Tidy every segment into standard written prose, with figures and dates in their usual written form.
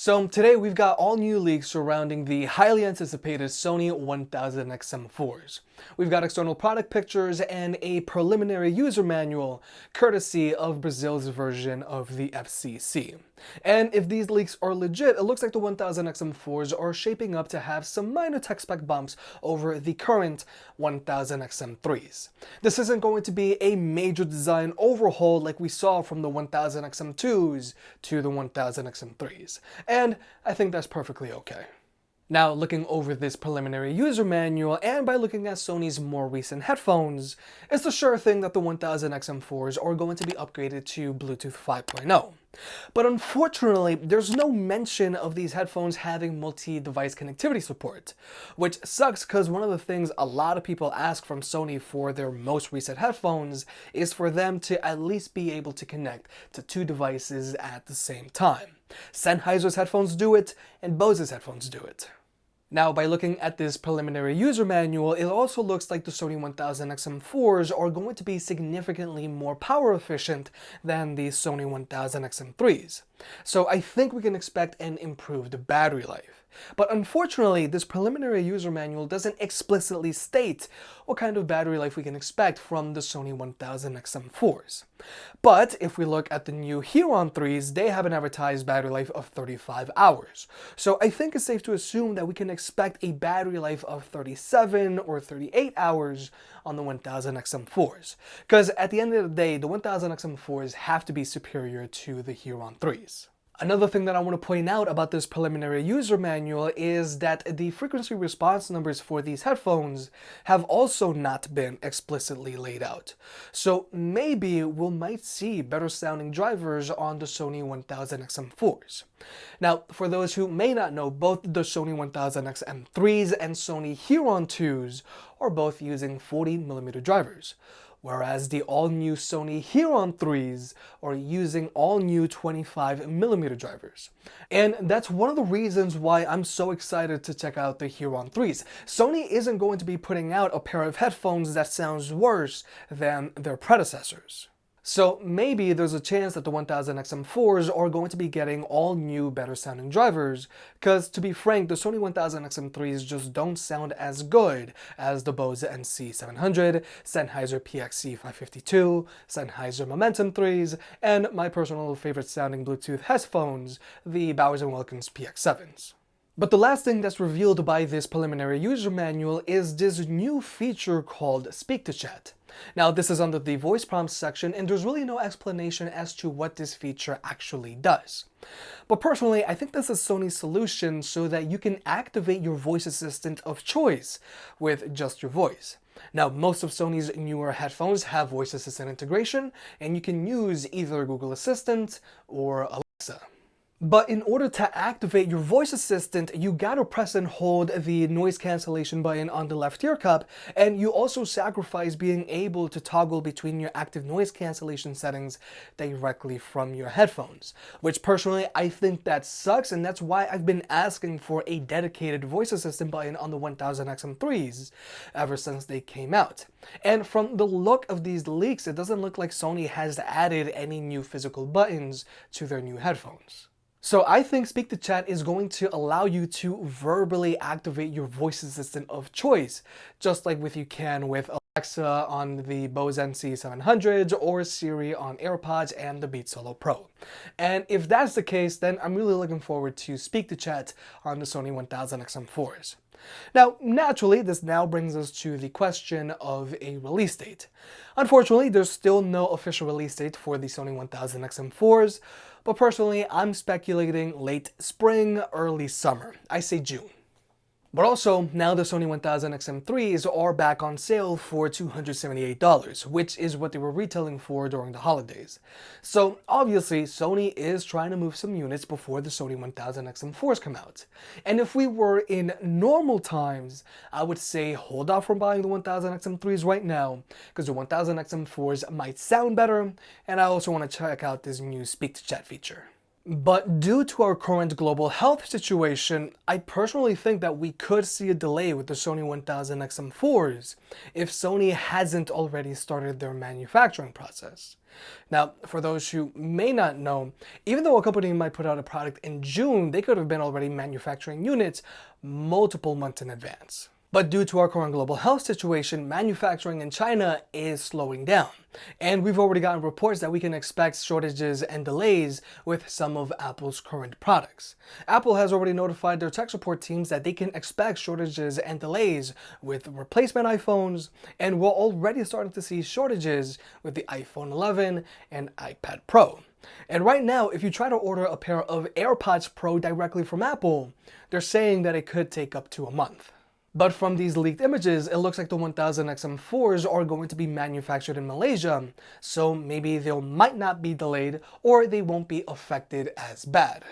So today we've got all new leaks surrounding the highly anticipated Sony WH-1000XM4s. We've got external product pictures and a preliminary user manual, courtesy of Brazil's version of the FCC. And if these leaks are legit, it looks like the 1000XM4s are shaping up to have some minor tech spec bumps over the current 1000XM3s. This isn't going to be a major design overhaul like we saw from the 1000XM2s to the 1000XM3s. And I think that's perfectly okay. Now, looking over this preliminary user manual, and by looking at Sony's more recent headphones, it's the sure thing that the 1000XM4s are going to be upgraded to Bluetooth 5.0. But unfortunately, there's no mention of these headphones having multi-device connectivity support, which sucks because one of the things a lot of people ask from Sony for their most recent headphones is for them to at least be able to connect to two devices at the same time. Sennheiser's headphones do it, and Bose's headphones do it. Now, by looking at this preliminary user manual, it also looks like the Sony 1000XM4s are going to be significantly more power efficient than the Sony 1000XM3s. So I think we can expect an improved battery life. But unfortunately, this preliminary user manual doesn't explicitly state what kind of battery life we can expect from the Sony 1000XM4s. But if we look at the new Huron 3s, they have an advertised battery life of 35 hours. So I think it's safe to assume that we can expect a battery life of 37 or 38 hours on the 1000XM4s. Because at the end of the day, the 1000XM4s have to be superior to the Huron 3s. Another thing that I want to point out about this preliminary user manual is that the frequency response numbers for these headphones have also not been explicitly laid out. So maybe we might see better sounding drivers on the Sony 1000XM4s. Now, for those who may not know, both the Sony 1000XM3s and Sony Huron 2s are both using 40mm drivers, whereas the all-new Sony Huron 3s are using all-new 25mm drivers. And that's one of the reasons why I'm so excited to check out the Huron 3s. Sony isn't going to be putting out a pair of headphones that sounds worse than their predecessors. So maybe there's a chance that the 1000XM4s are going to be getting all new, better sounding drivers, because to be frank, the Sony 1000XM3s just don't sound as good as the Bose NC700, Sennheiser PXC552, Sennheiser Momentum 3s, and my personal favorite sounding Bluetooth headphones, the Bowers & Wilkins PX7s. But the last thing that's revealed by this preliminary user manual is this new feature called Speak to Chat. Now, this is under the voice prompts section, and there's really no explanation as to what this feature actually does. But personally, I think this is Sony's solution so that you can activate your voice assistant of choice with just your voice. Now, most of Sony's newer headphones have voice assistant integration, and you can use either Google Assistant or Alexa. But in order to activate your voice assistant, you gotta press and hold the noise cancellation button on the left ear cup, and you also sacrifice being able to toggle between your active noise cancellation settings directly from your headphones. Which personally, I think that sucks, and that's why I've been asking for a dedicated voice assistant button on the 1000XM3s ever since they came out. And from the look of these leaks, it doesn't look like Sony has added any new physical buttons to their new headphones. So I think Speak to Chat is going to allow you to verbally activate your voice assistant of choice, just like you can with Alexa on the Bose NC700s or Siri on AirPods and the Beats Solo Pro. And if that's the case, then I'm really looking forward to Speak to Chat on the Sony 1000XM4s. Now, naturally, this now brings us to the question of a release date. Unfortunately, there's still no official release date for the Sony 1000XM4s, but personally, I'm speculating late spring, early summer. I say June. But also, now the Sony 1000XM3s are back on sale for $278, which is what they were retailing for during the holidays. So obviously, Sony is trying to move some units before the Sony 1000XM4s come out. And if we were in normal times, I would say hold off from buying the 1000XM3s right now, because the 1000XM4s might sound better, and I also want to check out this new Speak to Chat feature. But due to our current global health situation, I personally think that we could see a delay with the Sony 1000XM4s if Sony hasn't already started their manufacturing process. Now, for those who may not know, even though a company might put out a product in June, they could have been already manufacturing units multiple months in advance. But due to our current global health situation, manufacturing in China is slowing down. And we've already gotten reports that we can expect shortages and delays with some of Apple's current products. Apple has already notified their tech support teams that they can expect shortages and delays with replacement iPhones, and we're already starting to see shortages with the iPhone 11 and iPad Pro. And right now, if you try to order a pair of AirPods Pro directly from Apple, they're saying that it could take up to a month. But from these leaked images, it looks like the 1000XM4s are going to be manufactured in Malaysia, so maybe they might not be delayed or they won't be affected as bad.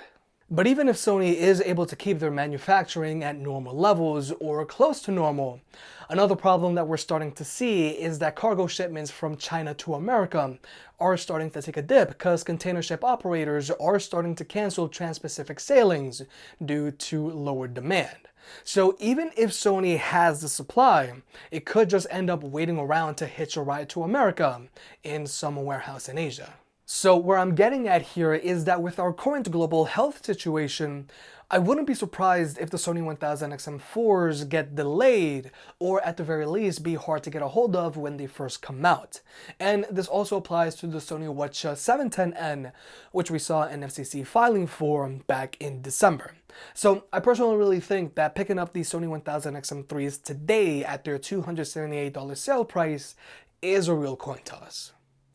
But even if Sony is able to keep their manufacturing at normal levels or close to normal, another problem that we're starting to see is that cargo shipments from China to America are starting to take a dip because container ship operators are starting to cancel trans-Pacific sailings due to lower demand. So even if Sony has the supply, it could just end up waiting around to hitch a ride to America in some warehouse in Asia. So where I'm getting at here is that with our current global health situation, I wouldn't be surprised if the Sony 1000XM4s get delayed or at the very least be hard to get a hold of when they first come out. And this also applies to the Sony WH-1000N, which we saw an FCC filing for back in December. So I personally really think that picking up these Sony 1000XM3s today at their $278 sale price is a real coin toss.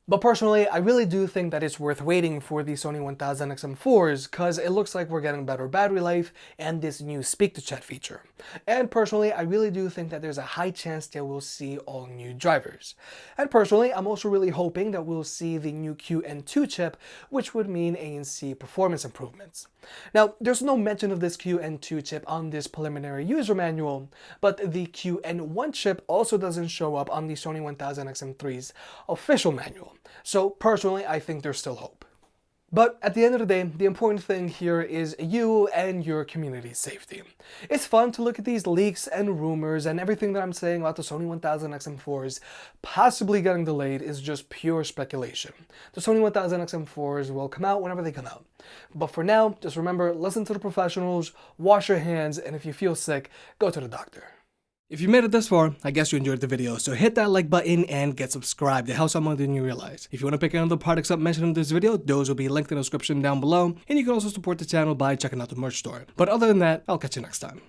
But personally, I really do think that it's worth waiting for the Sony 1000XM4s because it looks like we're getting better battery life and this new speak to chat feature. And personally, I really do think that there's a high chance that we'll see all new drivers. And personally, I'm also really hoping that we'll see the new QN2 chip, which would mean ANC performance improvements. Now, there's no mention of this QN2 chip on this preliminary user manual, but the QN1 chip also doesn't show up on the Sony 1000XM3's official manual. So personally, I think there's still hope. But at the end of the day, the important thing here is you and your community's safety. It's fun to look at these leaks and rumors, and everything that I'm saying about the Sony 1000XM4s possibly getting delayed is just pure speculation. The Sony 1000XM4s will come out whenever they come out. But for now, just remember, listen to the professionals, wash your hands, and if you feel sick, go to the doctor. If you made it this far, I guess you enjoyed the video, so hit that like button and get subscribed. It helps out more than you realize. If you want to pick any of the products up mentioned in this video, those will be linked in the description down below, and you can also support the channel by checking out the merch store. But other than that, I'll catch you next time.